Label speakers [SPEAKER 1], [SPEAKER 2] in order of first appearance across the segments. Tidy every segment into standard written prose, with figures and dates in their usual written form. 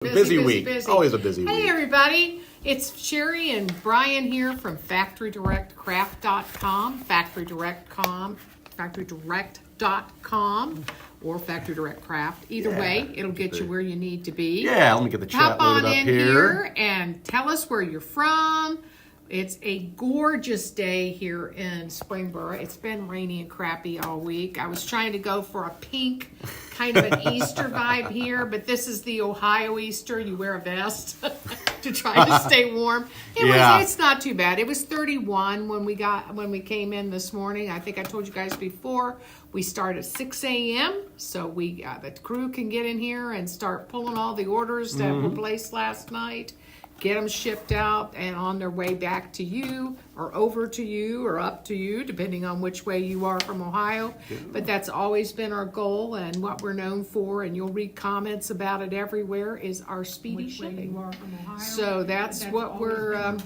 [SPEAKER 1] Busy week.
[SPEAKER 2] Busy.
[SPEAKER 1] Always a busy week.
[SPEAKER 2] Hey, everybody. It's Sherry and Brian here from FactoryDirectCraft.com, FactoryDirect.com, or Factory Direct Craft. Either way, it'll get you where you need to be.
[SPEAKER 1] Yeah, let me get the chat
[SPEAKER 2] Hop on
[SPEAKER 1] loaded up
[SPEAKER 2] in here and tell us where you're from. It's a gorgeous day here in Springboro. It's been rainy and crappy all week. I was trying to go for a pink, kind of an Easter vibe here, but this is the Ohio Easter. You wear a vest to try to stay warm. It's not too bad. It was 31 when we came in this morning. I think I told you guys before. We start at 6 a.m. so the crew can get in here and start pulling all the orders that were placed last night. Get them shipped out and on their way back to you or over to you or up to you, depending on which way you are from Ohio. But that's always been our goal and what we're known for, and you'll read comments about it everywhere, is our speedy shipping. So that's what we're...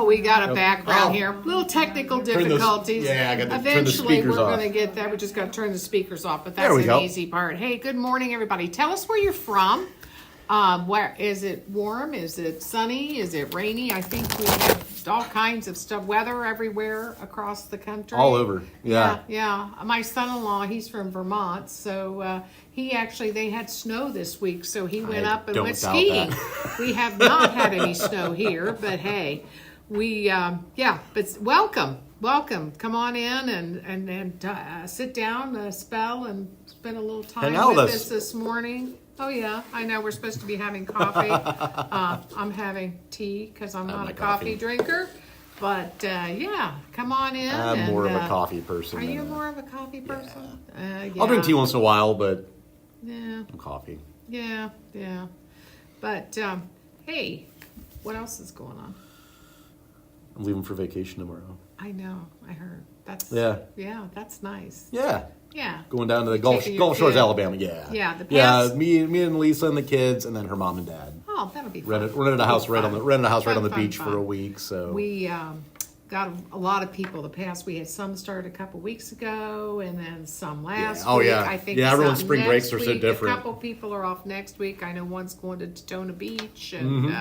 [SPEAKER 2] we got a background here. Little technical difficulties.
[SPEAKER 1] I got to turn the
[SPEAKER 2] Eventually,
[SPEAKER 1] speakers
[SPEAKER 2] we're
[SPEAKER 1] off.
[SPEAKER 2] going to get that. We just got to turn the speakers off, but that's an easy part. Hey, good morning, everybody. Tell us where you're from. Where is it warm? Is it sunny? Is it rainy? I think we have all kinds of stuff, weather everywhere across the country.
[SPEAKER 1] All over. Yeah.
[SPEAKER 2] My son-in-law, he's from Vermont, so they had snow this week, so he went up and went skiing. We have not had any snow here, but hey, but welcome. Come on in and sit down, spell, and spend a little time with us this morning. Oh, yeah, I know we're supposed to be having coffee. I'm having tea because I'm not a coffee drinker. But, come on in.
[SPEAKER 1] I'm more of a coffee person.
[SPEAKER 2] Are you more of a coffee person? Yeah.
[SPEAKER 1] I'll drink tea once in a while, but
[SPEAKER 2] I'm
[SPEAKER 1] coffee.
[SPEAKER 2] Yeah. But, hey, what else is going on?
[SPEAKER 1] I'm leaving for vacation tomorrow.
[SPEAKER 2] I know, I heard. That's nice.
[SPEAKER 1] Yeah. Going down to the Gulf Shores, Alabama. Yeah. Me and Lisa and the kids, and then her mom and dad.
[SPEAKER 2] Oh, that'll be fun.
[SPEAKER 1] Rented a house right on the beach for a week. So
[SPEAKER 2] we got a lot of people. We had some start a couple weeks ago, and then some last week. I think
[SPEAKER 1] everyone's spring breaks are so different.
[SPEAKER 2] A couple people are off next week. I know one's going to Daytona Beach, and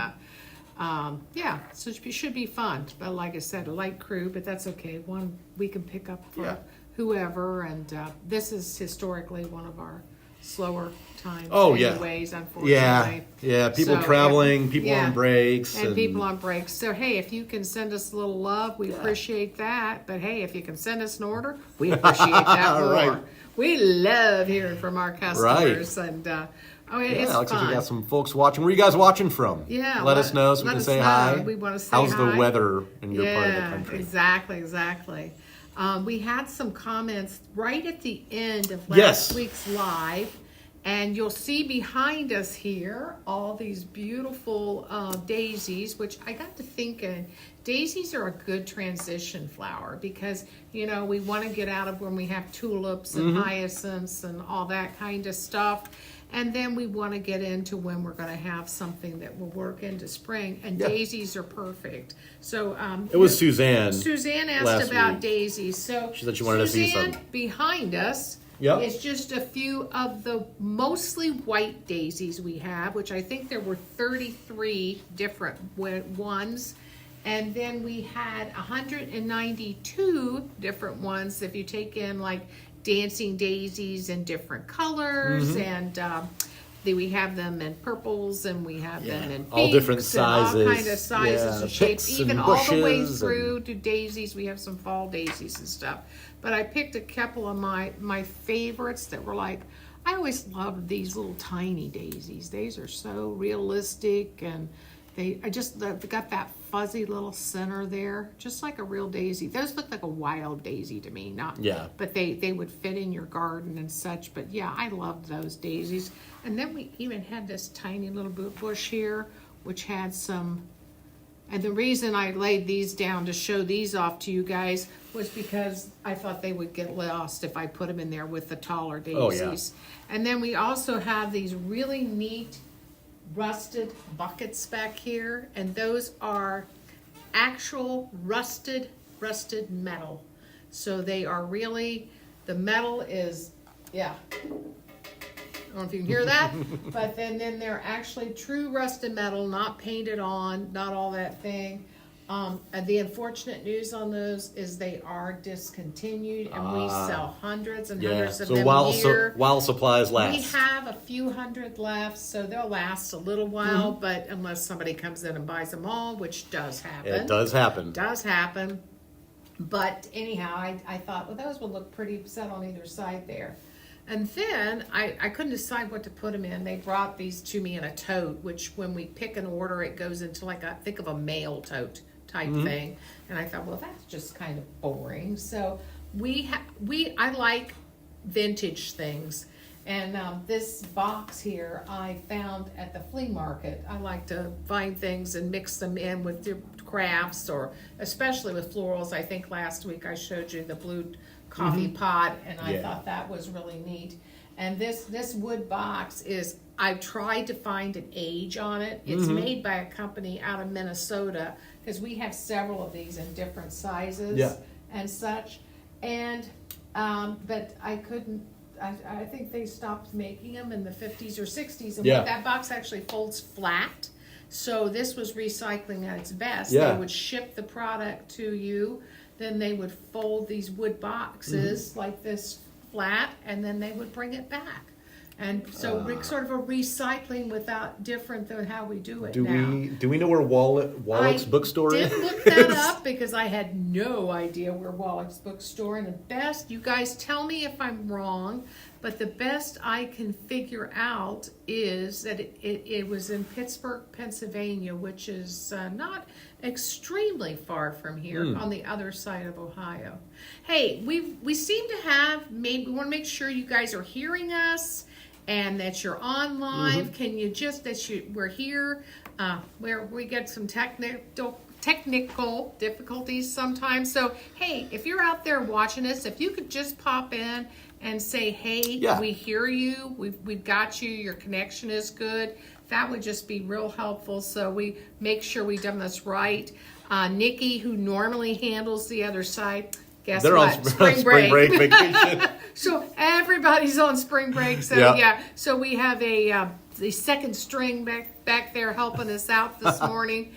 [SPEAKER 2] so it should be fun. But like I said, a light crew, but that's okay. One we can pick up for whoever, and this is historically one of our slower times anyways, unfortunately.
[SPEAKER 1] People traveling, people on breaks.
[SPEAKER 2] And people on breaks. So, hey, if you can send us a little love, we appreciate that. But, hey, if you can send us an order, we appreciate that more.
[SPEAKER 1] Right.
[SPEAKER 2] We love hearing from our customers.
[SPEAKER 1] Right.
[SPEAKER 2] And,
[SPEAKER 1] looks
[SPEAKER 2] it's fun.
[SPEAKER 1] like we got some folks watching. Where are you guys watching from?
[SPEAKER 2] Yeah.
[SPEAKER 1] Let us know so we can say hi.
[SPEAKER 2] We want to say
[SPEAKER 1] How's
[SPEAKER 2] hi.
[SPEAKER 1] the weather in your part of the country?
[SPEAKER 2] Exactly. We had some comments right at the end of last week's live, and you'll see behind us here all these beautiful daisies, which I got to thinking, daisies are a good transition flower because, we want to get out of when we have tulips and hyacinths and all that kind of stuff. And then we want to get into when we're going to have something that will work into spring, and daisies are perfect. So
[SPEAKER 1] it was Suzanne.
[SPEAKER 2] Suzanne asked about daisies. So
[SPEAKER 1] she said she wanted to see some.
[SPEAKER 2] Behind us is just a few of the mostly white daisies we have, which I think there were 33 different ones. And then we had 192 different ones if you take in like dancing daisies in different colors, and we have them in purples, and we have them in pinks,
[SPEAKER 1] all different sizes,
[SPEAKER 2] all kind of sizes and shapes, even all the way through to daisies. We have some fall daisies and stuff. But I picked a couple of my favorites that were like, I always loved these little tiny daisies. These are so realistic, and they got that fuzzy little center there, just like a real daisy. Those look like a wild daisy to me, but they would fit in your garden and such. But I loved those daisies. And then we even had this tiny little bush here, which had some. And the reason I laid these down to show these off to you guys was because I thought they would get lost if I put them in there with the taller daisies. And then we also have these really neat rusted buckets back here, and those are actual rusted metal. So they are really, the metal is don't know if you can hear that. But then they're actually true rusted metal, not painted on, not all that thing. And the unfortunate news on those is they are discontinued, and we sell hundreds and hundreds of them a year.
[SPEAKER 1] While supplies last.
[SPEAKER 2] We have a few hundred left, so they'll last a little while, but unless somebody comes in and buys them all, which does happen.
[SPEAKER 1] It does happen.
[SPEAKER 2] Does happen. But anyhow, I thought, well, those would look pretty set on either side there. And then I couldn't decide what to put them in. They brought these to me in a tote, which when we pick an order, it goes into like think of a mail tote type thing. And I thought, well, that's just kind of boring. So I like vintage things. And this box here I found at the flea market. I like to find things and mix them in with crafts, or especially with florals. I think last week I showed you the blue coffee pot, and I thought that was really neat. And this wood box I've tried to find an age on it. It's made by a company out of Minnesota, because we have several of these in different sizes and such. And but I couldn't. I think they stopped making them in the 50s or 60s, and that box actually folds flat. So this was recycling at its best. They would ship the product to you, then they would fold these wood boxes like this flat, and then they would bring it back. And so sort of a recycling without different than how we do it now.
[SPEAKER 1] Do we know where Wallach's bookstore is?
[SPEAKER 2] I did look that up because I had no idea where Wallach's bookstore. And the best, you guys tell me if I'm wrong, but the best I can figure out is that it was in Pittsburgh, Pennsylvania, which is not extremely far from here on the other side of Ohio. Hey, we seem to have we want to make sure you guys are hearing us and that you're on live. Can you just we're here where we get some technical difficulties sometimes. So hey, if you're out there watching us, if you could just pop in and say, hey, we hear you, we've got you, your connection is good, that would just be real helpful, so we make sure we've done this right. Nikki, who normally handles the other side, guess
[SPEAKER 1] they're
[SPEAKER 2] what?
[SPEAKER 1] on spring break vacation.
[SPEAKER 2] So everybody's on spring break, so so we have the second string back there helping us out this morning,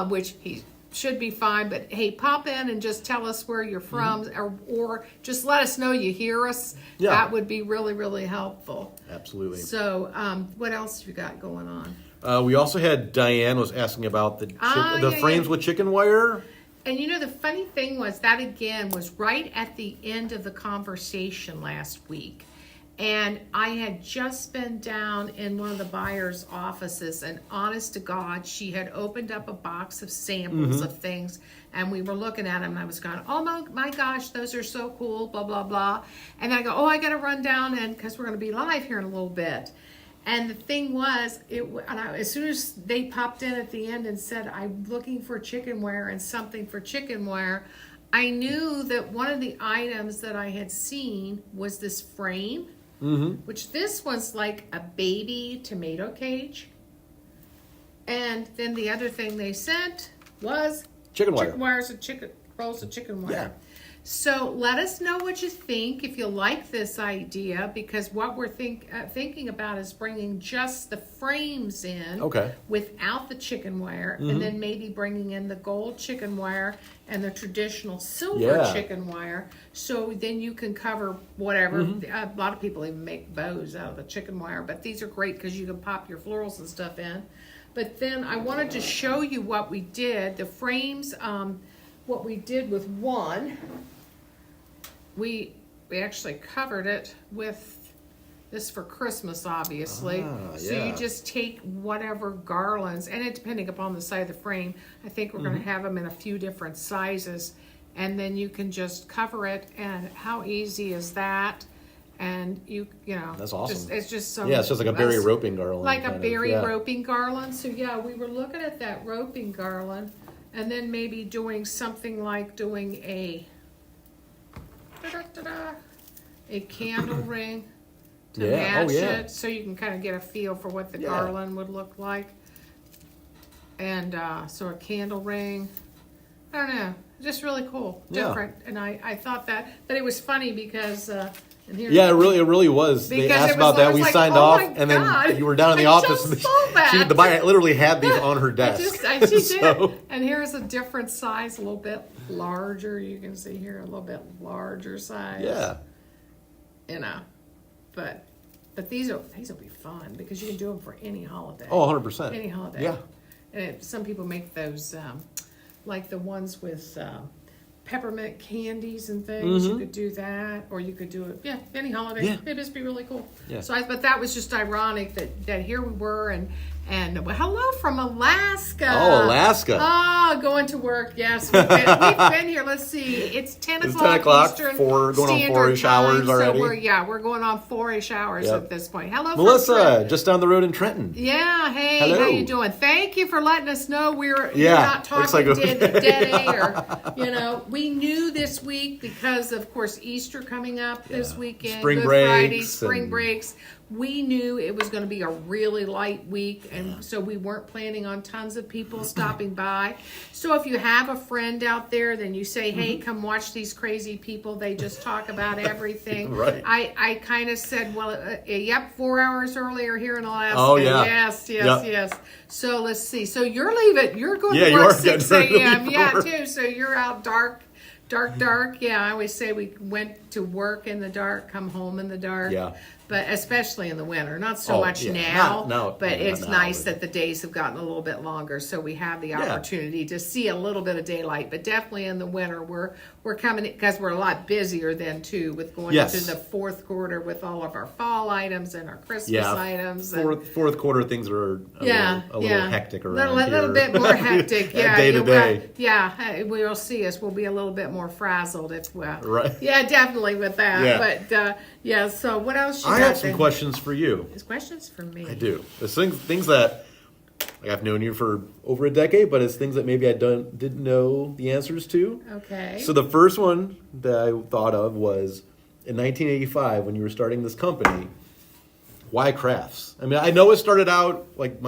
[SPEAKER 2] which he should be fine. But hey, pop in and just tell us where you're from, or just let us know you hear us. That would be really, really helpful.
[SPEAKER 1] Absolutely.
[SPEAKER 2] So what else have you got going on?
[SPEAKER 1] We also had Diane was asking about the frames with chicken wire.
[SPEAKER 2] And you know, the funny thing was that again was right at the end of the conversation last week. And I had just been down in one of the buyer's offices, and honest to God, she had opened up a box of samples of things, and we were looking at them, and I was going, oh my gosh, those are so cool, blah, blah, blah. And then I go, I got to run down, and because we're going to be live here in a little bit. And the thing was, as soon as they popped in at the end and said, I'm looking for chicken wire and something for chicken wire, I knew that one of the items that I had seen was this frame, which this one's like a baby tomato cage. And then the other thing they sent was
[SPEAKER 1] chicken wire.
[SPEAKER 2] Chicken wires and rolls of chicken wire. Yeah. So let us know what you think, if you like this idea, because what we're thinking about is bringing just the frames in without the chicken wire, and then maybe bringing in the gold chicken wire and the traditional silver chicken wire, so then you can cover whatever. A lot of people even make bows out of the chicken wire, but these are great because you can pop your florals and stuff in. But then I wanted to show you what we did. The frames, what we did with one, we actually covered it with this for Christmas, obviously. So you just take whatever garlands, and it depending upon the size of the frame, I think we're going to have them in a few different sizes, and then you can just cover it. And how easy is that? And you know,
[SPEAKER 1] that's awesome.
[SPEAKER 2] It's just some.
[SPEAKER 1] Yeah, it's just like a berry roping garland.
[SPEAKER 2] Like a berry roping garland. So yeah, we were looking at that roping garland, and then maybe doing something like doing a candle ring to match it, so you can kind of get a feel for what the garland would look like. And so a candle ring, I don't know, just really cool, different. And I thought that, but it was funny because
[SPEAKER 1] Yeah, it really was. They asked about that. We signed off, and then you were down in the office. And the buyer literally had these on her desk.
[SPEAKER 2] She did. And here's a different size, a little bit larger. You can see here a little bit larger size.
[SPEAKER 1] Yeah.
[SPEAKER 2] But these will be fun because you can do them for any holiday.
[SPEAKER 1] Oh, 100%.
[SPEAKER 2] Any holiday.
[SPEAKER 1] Yeah.
[SPEAKER 2] And some people make those, like the ones with peppermint candies and things. You could do that, or you could do it. Yeah, any holiday.
[SPEAKER 1] Yeah.
[SPEAKER 2] It'd just be really cool.
[SPEAKER 1] Yeah.
[SPEAKER 2] So, but that was just ironic that here we were and hello from Alaska.
[SPEAKER 1] Oh, Alaska.
[SPEAKER 2] Oh, going to work. Yes, we've been here. Let's see. It's 10 o'clock.
[SPEAKER 1] 10 o'clock.
[SPEAKER 2] Eastern
[SPEAKER 1] Going on 4-ish hours already.
[SPEAKER 2] So we're going on 4-ish hours at this point. Hello,
[SPEAKER 1] Melissa, just down the road in Trenton.
[SPEAKER 2] Yeah. Hey,
[SPEAKER 1] hello.
[SPEAKER 2] how you doing? Thank you for letting us know we're not talking dead air. We knew this week because of course Easter coming up this weekend.
[SPEAKER 1] Spring
[SPEAKER 2] breaks. We knew it was going to be a really light week, and so we weren't planning on tons of people stopping by. So if you have a friend out there, then you say, hey, come watch these crazy people. They just talk about everything.
[SPEAKER 1] Right.
[SPEAKER 2] I kind of said, 4 hours earlier here in Alaska.
[SPEAKER 1] Oh, yeah.
[SPEAKER 2] Yes. So let's see. So you're leaving. You're going to work 6 a.m. Yeah, too. So you're out dark. Yeah, I always say we went to work in the dark, come home in the dark.
[SPEAKER 1] Yeah.
[SPEAKER 2] But especially in the winter, not so much now. But it's nice that the days have gotten a little bit longer, so we have the opportunity to see a little bit of daylight. But definitely in the winter, we're coming because we're a lot busier then too with going into the fourth quarter with all of our fall items and our Christmas items.
[SPEAKER 1] Fourth quarter things are a little hectic around
[SPEAKER 2] here. A little bit more hectic.
[SPEAKER 1] Day to day.
[SPEAKER 2] Yeah, we'll see us. We'll be a little bit more frazzled if
[SPEAKER 1] right.
[SPEAKER 2] Yeah, definitely with that. Yeah. But so what else?
[SPEAKER 1] I have some questions for you.
[SPEAKER 2] There's questions for me.
[SPEAKER 1] I do. There's things that I've known you for over a decade, but it's things that maybe I didn't know the answers to.
[SPEAKER 2] Okay.
[SPEAKER 1] So the first one that I thought of was in 1985 when you were starting this company. Why crafts? I mean, I know it started out like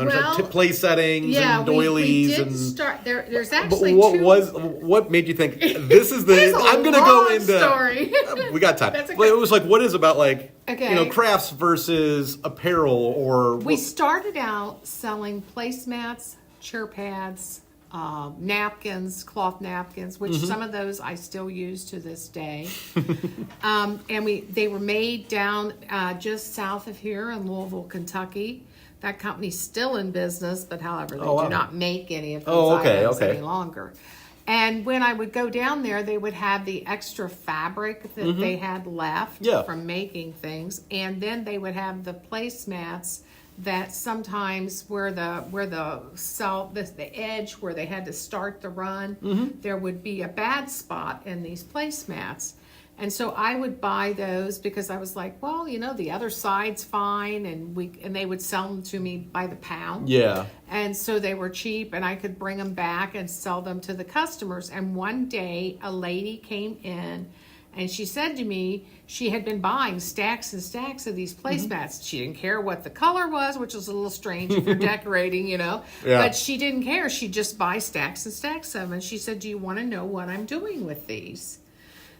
[SPEAKER 1] place settings and doilies
[SPEAKER 2] we did start there. There's actually
[SPEAKER 1] what made you think this is the? I'm going to go into
[SPEAKER 2] story.
[SPEAKER 1] We got time. But it was like, what is about crafts versus apparel or?
[SPEAKER 2] We started out selling placemats, chair pads, napkins, cloth napkins, which some of those I still use to this day. And they were made down just south of here in Louisville, Kentucky. That company's still in business, but however, they do not make any of those items any longer. And when I would go down there, they would have the extra fabric that they had left from making things, and then they would have the placemats that sometimes where the edge where they had to start the run, there would be a bad spot in these placemats. And so I would buy those because I was like, well, the other side's fine, and they would sell them to me by the pound.
[SPEAKER 1] Yeah.
[SPEAKER 2] And so they were cheap, and I could bring them back and sell them to the customers. And one day a lady came in, and she said to me she had been buying stacks and stacks of these placemats. She didn't care what the color was, which was a little strange if you're decorating, Yeah. But she didn't care. She'd just buy stacks and stacks of them. And she said, do you want to know what I'm doing with these?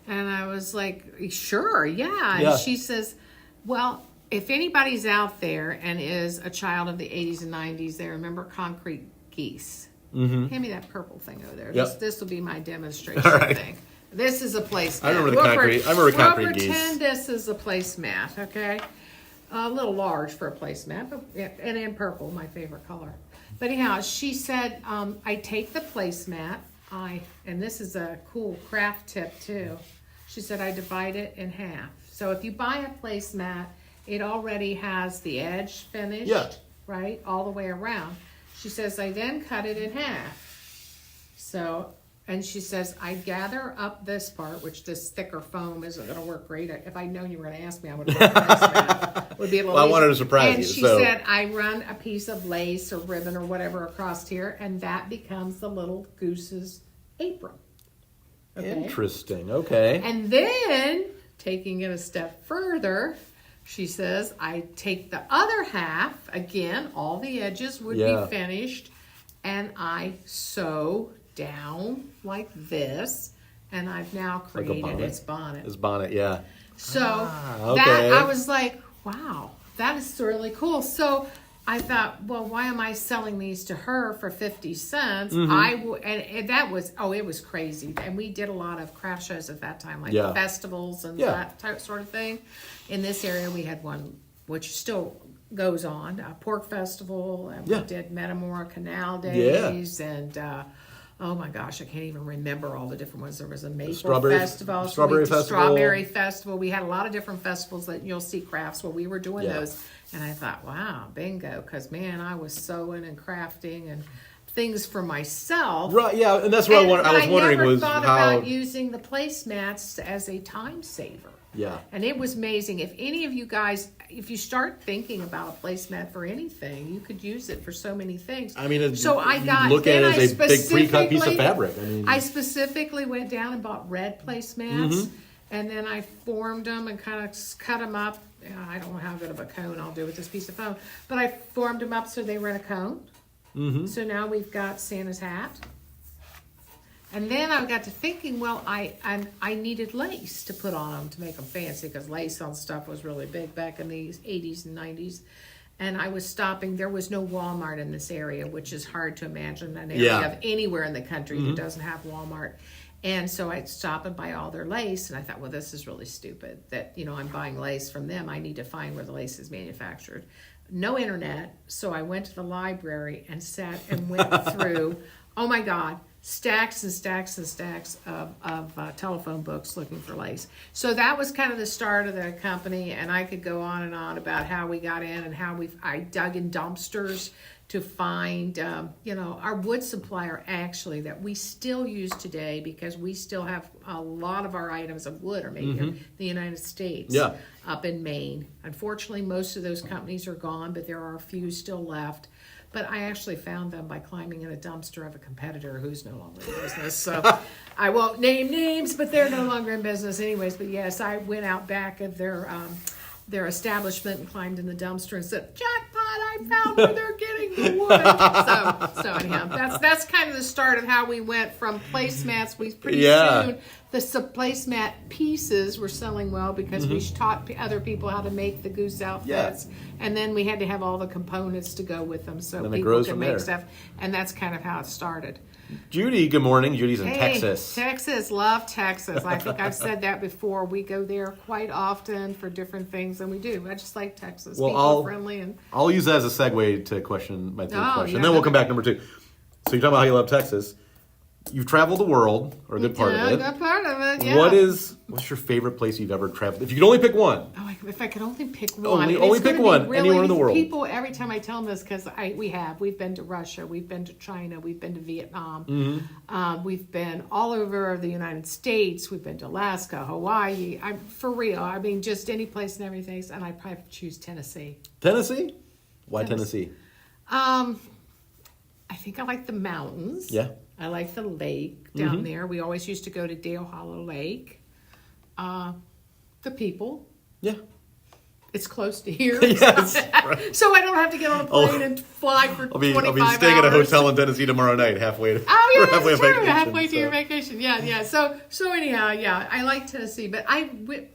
[SPEAKER 2] And I was like, sure, yeah. And she says, well, if anybody's out there and is a child of the 80s and 90s, they remember concrete geese. Hand me that purple thing over there.
[SPEAKER 1] Yep.
[SPEAKER 2] This will be my demonstration thing. This is a placemat.
[SPEAKER 1] I remember concrete geese.
[SPEAKER 2] We'll pretend this is a placemat, okay? A little large for a placemat, but and in purple, my favorite color. But anyhow, she said, I take the placemat, and this is a cool craft tip too. She said, I divide it in half. So if you buy a placemat, it already has the edge finished, right, all the way around. She says, I then cut it in half. And she says, I gather up this part, which this thicker foam isn't going to work great. If I'd known you were going to ask me, I would have done this. It would be a little
[SPEAKER 1] I wanted to surprise you.
[SPEAKER 2] And she said, I run a piece of lace or ribbon or whatever across here, and that becomes the little goose's apron.
[SPEAKER 1] Okay. Interesting. Okay.
[SPEAKER 2] And then, taking it a step further, she says, I take the other half, again, all the edges would be finished, and I sew down like this, and I've now created its bonnet.
[SPEAKER 1] Its bonnet, yeah.
[SPEAKER 2] So
[SPEAKER 1] okay.
[SPEAKER 2] that I was like, wow, that is really cool. So I thought, well, why am I selling these to her for 50 cents? And that was, it was crazy. And we did a lot of craft shows at that time, like festivals and that type sort of thing. In this area, we had one, which still goes on, a pork festival, and we did Metamora Canal Days, and oh my gosh, I can't even remember all the different ones. There was a maple festival, strawberry festival. We had a lot of different festivals that you'll see crafts where we were doing those. And I thought, wow, bingo, because man, I was sewing and crafting and things for myself.
[SPEAKER 1] Right, yeah, and that's what I was wondering was
[SPEAKER 2] how... I never thought about using the placemats as a time saver.
[SPEAKER 1] Yeah.
[SPEAKER 2] And it was amazing. If any of you guys, if you start thinking about a placemat for anything, you could use it for so many things.
[SPEAKER 1] I mean,
[SPEAKER 2] so I got,
[SPEAKER 1] look at it as a big pre-cut piece of fabric.
[SPEAKER 2] I specifically went down and bought red placemats, and then I formed them and kind of cut them up. I don't know how good of a cone I'll do with this piece of foam, but I formed them up so they were in a cone. So now we've got Santa's hat. And then I got to thinking, well, I needed lace to put on them to make them fancy, because lace on stuff was really big back in the 80s and 90s. And I was stopping. There was no Walmart in this area, which is hard to imagine an area of anywhere in the country that doesn't have Walmart. And so I'd stop and buy all their lace, and I thought, well, this is really stupid that, I'm buying lace from them. I need to find where the lace is manufactured. No internet, so I went to the library and sat and went through, oh my God, stacks and stacks and stacks of telephone books looking for lace. So that was kind of the start of the company, and I could go on and on about how we got in and how I dug in dumpsters to find, our wood supplier actually that we still use today, because we still have a lot of our items of wood are made here in the United States, up in Maine. Unfortunately, most of those companies are gone, but there are a few still left. But I actually found them by climbing in a dumpster of a competitor who's no longer in business. So I won't name names, but they're no longer in business anyways. But yes, I went out back of their establishment and climbed in the dumpster and said, "Jackpot! I found where they're getting the wood." So anyhow, that's kind of the start of how we went from placemats. We pretty soon the placemat pieces were selling well, because we taught other people how to make the goose outfits, and then we had to have all the components to go with them so people could make stuff, and that's kind of how it started.
[SPEAKER 1] Judy, good morning. Judy's in Texas.
[SPEAKER 2] Texas, love Texas. I think I've said that before. We go there quite often for different things, and we do. I just like Texas.
[SPEAKER 1] Well,
[SPEAKER 2] people are friendly. And
[SPEAKER 1] I'll use that as a segue to my third question. And then we'll come back to number 2. So you're talking about how you love Texas. You've traveled the world, or a good part of it.
[SPEAKER 2] A good part of it, yeah.
[SPEAKER 1] What's your favorite place you've ever traveled? If you could only pick one.
[SPEAKER 2] Oh, if I could only pick one.
[SPEAKER 1] Only pick one,
[SPEAKER 2] really,
[SPEAKER 1] anywhere in the world.
[SPEAKER 2] People, every time I tell them this, because we've been to Russia, we've been to China, we've been to Vietnam, we've been all over the United States, we've been to Alaska, Hawaii. For real, I mean, just any place and everything, and I'd probably choose Tennessee.
[SPEAKER 1] Tennessee? Why Tennessee?
[SPEAKER 2] I think I like the mountains.
[SPEAKER 1] Yeah.
[SPEAKER 2] I like the lake down there. We always used to go to Dale Hollow Lake. The people.
[SPEAKER 1] Yeah.
[SPEAKER 2] It's close to here.
[SPEAKER 1] Yes. Right.
[SPEAKER 2] So I don't have to get on a plane and fly for 25 hours.
[SPEAKER 1] I'll be staying at a hotel in Tennessee tomorrow night, halfway to
[SPEAKER 2] that's true. Halfway to your vacation. Yeah. So anyhow, I like Tennessee. But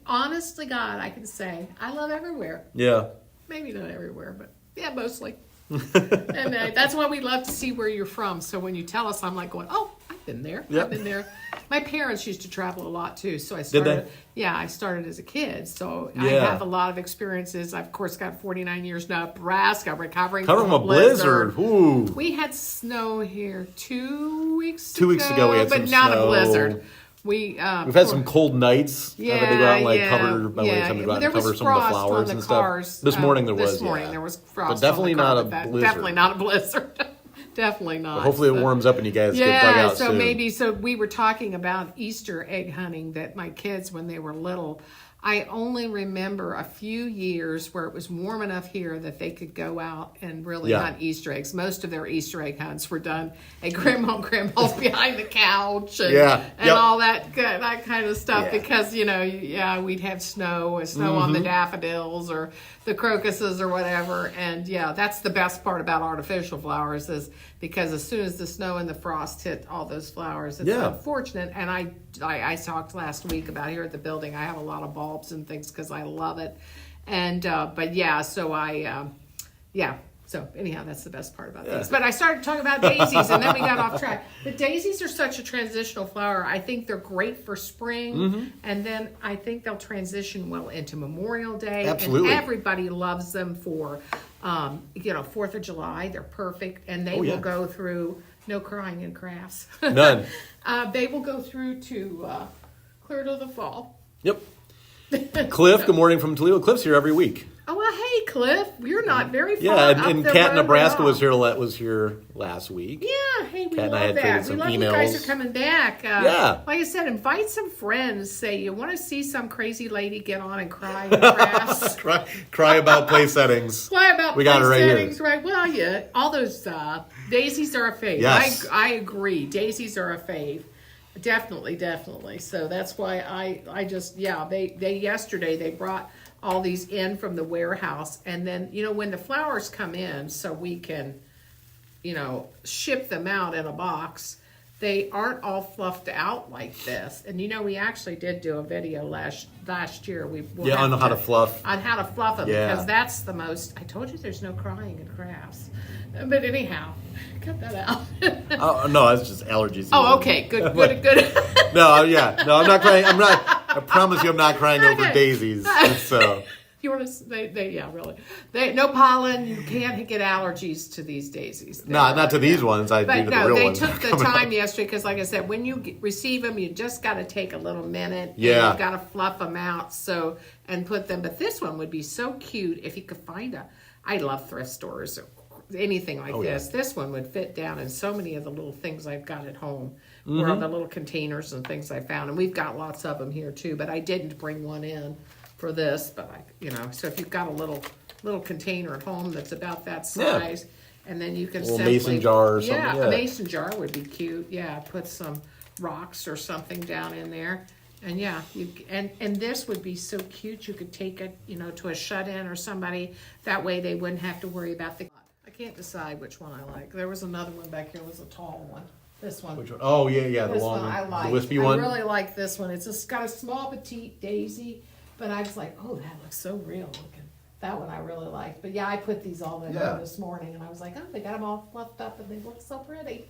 [SPEAKER 2] honestly, God, I can say I love everywhere.
[SPEAKER 1] Yeah.
[SPEAKER 2] Maybe not everywhere, but yeah, mostly. And that's why we love to see where you're from. So when you tell us, I'm like going, oh, I've been there.
[SPEAKER 1] Yep.
[SPEAKER 2] I've been there. My parents used to travel a lot too. So I
[SPEAKER 1] Did
[SPEAKER 2] started.
[SPEAKER 1] they?
[SPEAKER 2] Yeah, I started as a kid. So I have a lot of experiences. I've, of course, got 49 years now. Nebraska, recovering from a blizzard.
[SPEAKER 1] Ooh.
[SPEAKER 2] We had snow here 2 weeks ago.
[SPEAKER 1] 2 weeks ago, we had some
[SPEAKER 2] but not
[SPEAKER 1] snow.
[SPEAKER 2] A blizzard. We've
[SPEAKER 1] had some cold nights.
[SPEAKER 2] Yeah,
[SPEAKER 1] they go out and cover
[SPEAKER 2] there was
[SPEAKER 1] cover some of the
[SPEAKER 2] frost
[SPEAKER 1] flowers
[SPEAKER 2] on the
[SPEAKER 1] and
[SPEAKER 2] cars.
[SPEAKER 1] stuff. This morning there was.
[SPEAKER 2] This morning there was frost.
[SPEAKER 1] But definitely
[SPEAKER 2] on the
[SPEAKER 1] not
[SPEAKER 2] car
[SPEAKER 1] a
[SPEAKER 2] with that.
[SPEAKER 1] blizzard.
[SPEAKER 2] Definitely not a blizzard. Definitely not.
[SPEAKER 1] But hopefully it warms up and you guys get dug out soon.
[SPEAKER 2] So we were talking about Easter egg hunting that my kids, when they were little, I only remember a few years where it was warm enough here that they could go out and really hunt Easter eggs. Most of their Easter egg hunts were done at Grandma and Grandpa's behind the couch and all that kind of stuff because, we'd have snow on the daffodils or the crocuses or whatever. And that's the best part about artificial flowers is because as soon as the snow and the frost hit all those flowers, it's unfortunate. And I talked last week about here at the building, I have a lot of bulbs and things because I love it. And but yeah, so So anyhow, that's the best part about these. But I started talking about daisies, and then we got off track. The daisies are such a transitional flower. I think they're great for spring, and then I think they'll transition well into Memorial Day.
[SPEAKER 1] Absolutely.
[SPEAKER 2] And everybody loves them for, 4th of July. They're perfect, and they will go through, no crying in crafts.
[SPEAKER 1] None.
[SPEAKER 2] They will go through to clear to the fall.
[SPEAKER 1] Yep. Cliff, good morning from Toledo. Cliff's here every week.
[SPEAKER 2] Oh, well, hey, Cliff. You're not very far.
[SPEAKER 1] Yeah, and Kat in Nebraska was here last week.
[SPEAKER 2] Yeah, hey, we
[SPEAKER 1] Kat
[SPEAKER 2] love that. We love you guys are coming back.
[SPEAKER 1] Yeah.
[SPEAKER 2] Like I said, invite some friends. Say, you want to see some crazy lady get on and cry in grass?
[SPEAKER 1] cry about place settings.
[SPEAKER 2] Cry about
[SPEAKER 1] we got
[SPEAKER 2] place
[SPEAKER 1] it right
[SPEAKER 2] settings,
[SPEAKER 1] here.
[SPEAKER 2] Right? Well, yeah, all those daisies are a fave.
[SPEAKER 1] Yes.
[SPEAKER 2] I agree. Daisies are a fave. Definitely. So that's why I just, yesterday they brought all these in from the warehouse, and then when the flowers come in, so we can ship them out in a box, they aren't all fluffed out like this. And we actually did do a video last year.
[SPEAKER 1] On how to fluff
[SPEAKER 2] them, because that's the most. I told you there's no crying in crafts, but anyhow, cut that out.
[SPEAKER 1] Oh no, it's just allergies.
[SPEAKER 2] Oh, okay, good.
[SPEAKER 1] No, I'm not crying. I promise you, I'm not crying over daisies. So
[SPEAKER 2] you want to? Really. No pollen. You can't get allergies to these daisies.
[SPEAKER 1] Not to these ones.
[SPEAKER 2] But no, they took the time yesterday because, like I said, when you receive them, you just got to take a little minute.
[SPEAKER 1] Yeah.
[SPEAKER 2] And you've got to fluff them out and put them. But this one would be so cute if you could find I love thrift stores. Anything like this. Yeah. This one would fit down in so many of the little things I've got at home. Or the little containers and things I found. And we've got lots of them here too, but I didn't bring one in for this. But so if you've got a little container at home that's about that size, and then you can
[SPEAKER 1] mason jar or something.
[SPEAKER 2] Yeah, a mason jar would be cute. Yeah, put some rocks or something down in there. And and this would be so cute. You could take it, to a shut-in or somebody. That way they wouldn't have to worry about I can't decide which one I like. There was another one back here. It was a tall one. This one.
[SPEAKER 1] Which one? Oh, yeah, the long
[SPEAKER 2] one. I like.
[SPEAKER 1] The wispy one.
[SPEAKER 2] I really like this one. It's just got a small petite daisy, but I was like, oh, that looks so real looking. That one I really liked. But I put these all in this morning, and I was like, oh, they got them all fluffed up, and they look so pretty.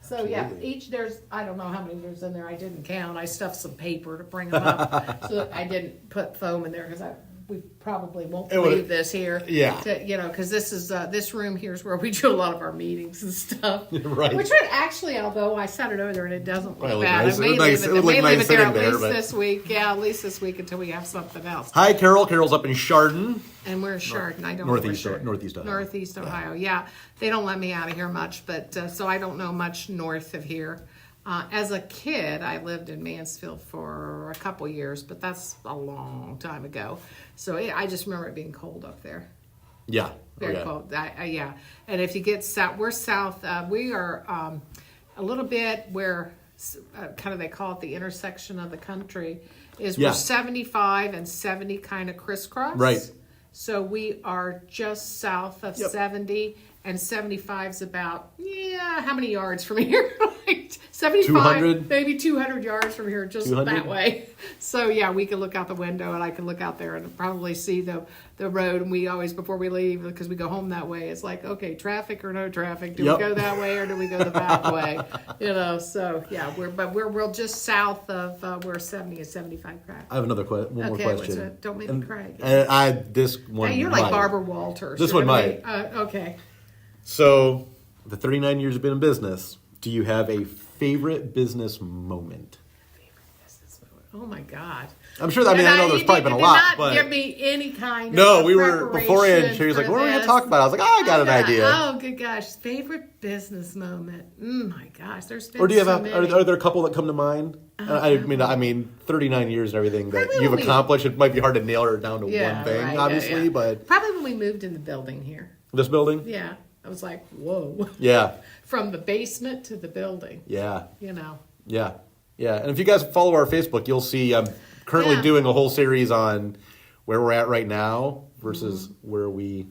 [SPEAKER 2] So each I don't know how many there's in there. I didn't count. I stuffed some paper to bring them up, so I didn't put foam in there because we probably won't leave this here.
[SPEAKER 1] Yeah.
[SPEAKER 2] Because this is this room here is where we do a lot of our meetings and stuff.
[SPEAKER 1] Right.
[SPEAKER 2] Which would actually, although I set it over there and it doesn't look bad.
[SPEAKER 1] Nice.
[SPEAKER 2] It may leave it there at least
[SPEAKER 1] there,
[SPEAKER 2] this week. Yeah, at least this week until we have something else.
[SPEAKER 1] Hi, Carol. Carol's up in Chardon.
[SPEAKER 2] And we're Chardon. I don't
[SPEAKER 1] Northeast
[SPEAKER 2] know
[SPEAKER 1] Ohio.
[SPEAKER 2] Northeast Ohio. Yeah. They don't let me out of here much, but so I don't know much north of here. As a kid, I lived in Mansfield for a couple years, but that's a long time ago. So I just remember it being cold up there.
[SPEAKER 1] Yeah.
[SPEAKER 2] Very cold. And if you get south, we're south. We are a little bit where kind of they call it the intersection of the country is where 75 and 70 kind of crisscross.
[SPEAKER 1] Right.
[SPEAKER 2] So we are just south of 70. And 75 is about, how many yards from here? 75,
[SPEAKER 1] 200?
[SPEAKER 2] Maybe 200 yards from here, just 200? That way. So, we can look out the window, and I can look out there and probably see the road. And we always, before we leave, because we go home that way, it's like, okay, traffic or no traffic? Do we go that way or do we go the back way? So, we're just south of where 70 and 75 crack.
[SPEAKER 1] I have one more question.
[SPEAKER 2] Don't make me cry.
[SPEAKER 1] This one
[SPEAKER 2] you're like Barbara Walters.
[SPEAKER 1] This one might.
[SPEAKER 2] Okay.
[SPEAKER 1] So, the 39 years you've been in business, do you have a favorite business moment?
[SPEAKER 2] Oh my God!
[SPEAKER 1] I'm sure. I know there's probably been a lot, but
[SPEAKER 2] give me any kind.
[SPEAKER 1] No, we were beforehand. She was like, "What are we going to talk about?" I was like, "Oh, I got an idea."
[SPEAKER 2] Oh, good gosh! Favorite business moment? My gosh, there's been.
[SPEAKER 1] Or do you have?
[SPEAKER 2] Many.
[SPEAKER 1] Are there a couple that come to mind? I mean, 39 years and everything that you've accomplished. It might be hard to nail her down to one thing, obviously, but
[SPEAKER 2] probably when we moved in the building here.
[SPEAKER 1] This building?
[SPEAKER 2] Yeah. I was like, whoa.
[SPEAKER 1] Yeah.
[SPEAKER 2] From the basement to the building.
[SPEAKER 1] Yeah.
[SPEAKER 2] Yeah.
[SPEAKER 1] And if you guys follow our Facebook, you'll see I'm currently doing a whole series on where we're at right now versus where we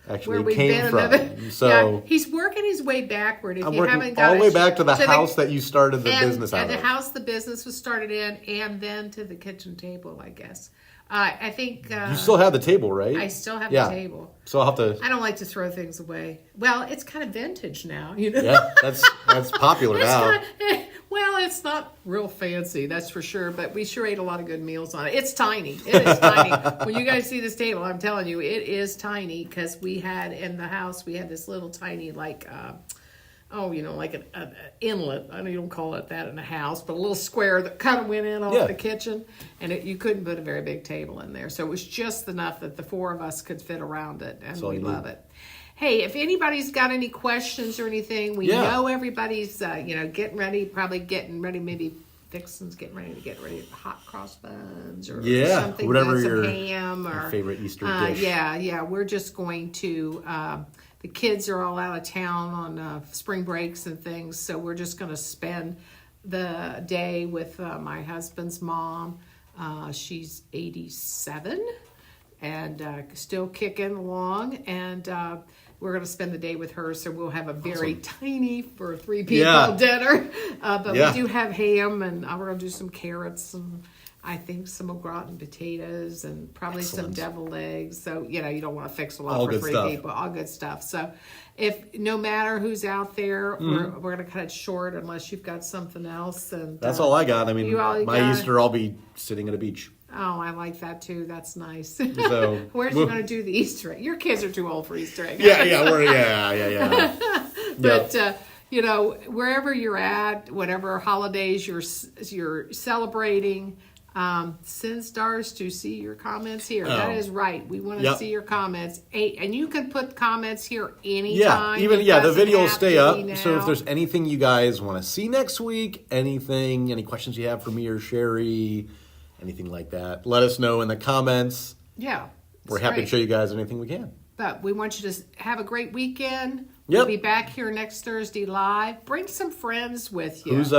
[SPEAKER 1] actually came from. So
[SPEAKER 2] he's working his way backward. If
[SPEAKER 1] I'm
[SPEAKER 2] you
[SPEAKER 1] working
[SPEAKER 2] haven't got
[SPEAKER 1] all the way back to the house that you started the
[SPEAKER 2] and,
[SPEAKER 1] business out
[SPEAKER 2] and
[SPEAKER 1] of.
[SPEAKER 2] the house the business was started in, and then to the kitchen table, I guess. I think
[SPEAKER 1] you still have the table, right?
[SPEAKER 2] I still have the table.
[SPEAKER 1] So I'll have to.
[SPEAKER 2] I don't like to throw things away. Well, it's kind of vintage now, you know.
[SPEAKER 1] Yeah, that's popular now.
[SPEAKER 2] Well, it's not real fancy, that's for sure. But we sure ate a lot of good meals on it. It's tiny. It is tiny. When you guys see this table, I'm telling you, it is tiny because we had in the house this little tiny like like an inlet. I know you don't call it that in a house, but a little square that kind of went in off the kitchen, and you couldn't put a very big table in there. So it was just enough that the four of us could fit around it, and we love it. Hey, if anybody's got any questions or anything, we know everybody's getting ready, maybe Vixen's getting ready for hot cross buns or something.
[SPEAKER 1] Whatever
[SPEAKER 2] your ham or
[SPEAKER 1] favorite Easter dish.
[SPEAKER 2] We're just going to. The kids are all out of town on spring breaks and things, so we're just going to spend the day with my husband's mom. She's 87 and still kicking along, and we're going to spend the day with her, so we'll have a very tiny, for 3 people, dinner. But we do have ham, and we're going to do some carrots and I think some au gratin potatoes and probably some deviled eggs. So, you don't want to fix a lot for 3 people. All good stuff. So, if no matter who's out there, we're going to cut it short unless you've got something else. And
[SPEAKER 1] that's all I got. I mean, Easter, I'll be sitting at a beach.
[SPEAKER 2] Oh, I like that too. That's nice. So, where's you going to do the Easter egg? Your kids are too old for Easter egg.
[SPEAKER 1] Yeah.
[SPEAKER 2] But wherever you're at, whatever holidays you're celebrating. Send stars to see your comments here. That is right. We want to see your comments. And you can put comments here anytime.
[SPEAKER 1] The video will stay up. So if there's anything you guys want to see next week, any questions you have for me or Sherry, anything like that, let us know in the comments.
[SPEAKER 2] Yeah.
[SPEAKER 1] We're happy to show you guys anything we can.
[SPEAKER 2] But we want you to have a great weekend. We'll be back here next Thursday live. Bring some friends with you.
[SPEAKER 1] Who's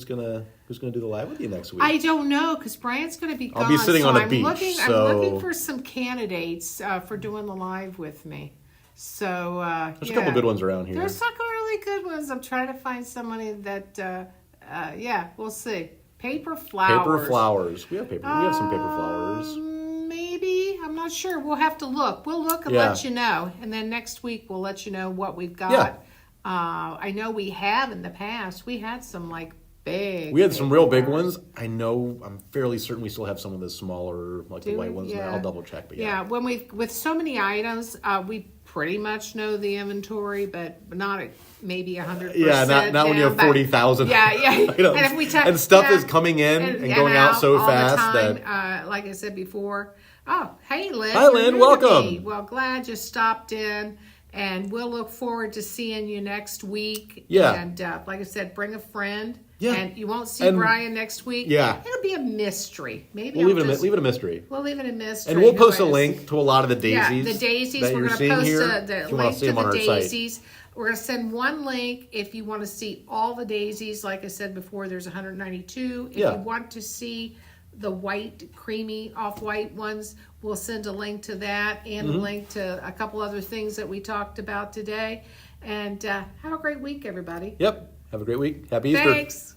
[SPEAKER 1] gonna do the live with you next week?
[SPEAKER 2] I don't know, because Brian's gonna be gone.
[SPEAKER 1] I'll be sitting on a beach.
[SPEAKER 2] I'm looking for some candidates for doing the live with me. So
[SPEAKER 1] there's a couple good ones around here.
[SPEAKER 2] There's a couple really good ones. I'm trying to find somebody that. We'll see. Paper flowers. We have We have some paper flowers. Maybe. I'm not sure. We'll have to look. We'll look and let you know. And then next week we'll let you know what we've got. Yeah. I know we have in the past. We had some big.
[SPEAKER 1] We had some real big ones. I'm fairly certain we still have some of the smaller, the white ones. Yeah. I'll double check. But
[SPEAKER 2] when with so many items, we pretty much know the inventory, but not at maybe 100%.
[SPEAKER 1] Yeah, not when you have 40,000.
[SPEAKER 2] Yeah.
[SPEAKER 1] And if and stuff is coming in and going out so fast
[SPEAKER 2] that, like I said before. Oh, hey, Lynn.
[SPEAKER 1] Hi, Lynn. Welcome.
[SPEAKER 2] Well, glad you stopped in. And we'll look forward to seeing you next week.
[SPEAKER 1] Yeah.
[SPEAKER 2] And like I said, bring a friend.
[SPEAKER 1] Yeah.
[SPEAKER 2] And you won't see Brian next week.
[SPEAKER 1] Yeah.
[SPEAKER 2] It'll be a mystery. Maybe
[SPEAKER 1] we'll leave it a mystery.
[SPEAKER 2] We'll leave it a mystery.
[SPEAKER 1] And we'll post a link to a lot of the daisies.
[SPEAKER 2] Yeah, the daisies.
[SPEAKER 1] We're
[SPEAKER 2] going to post the link to the
[SPEAKER 1] daisies.
[SPEAKER 2] We're going to send one link if you want to see all the daisies. Like I said before, there's 192. If you want to see the white, creamy, off-white ones, we'll send a link to that and a link to a couple other things that we talked about today. And have a great week, everybody.
[SPEAKER 1] Yep. Have a great week. Happy Easter.
[SPEAKER 2] Thanks.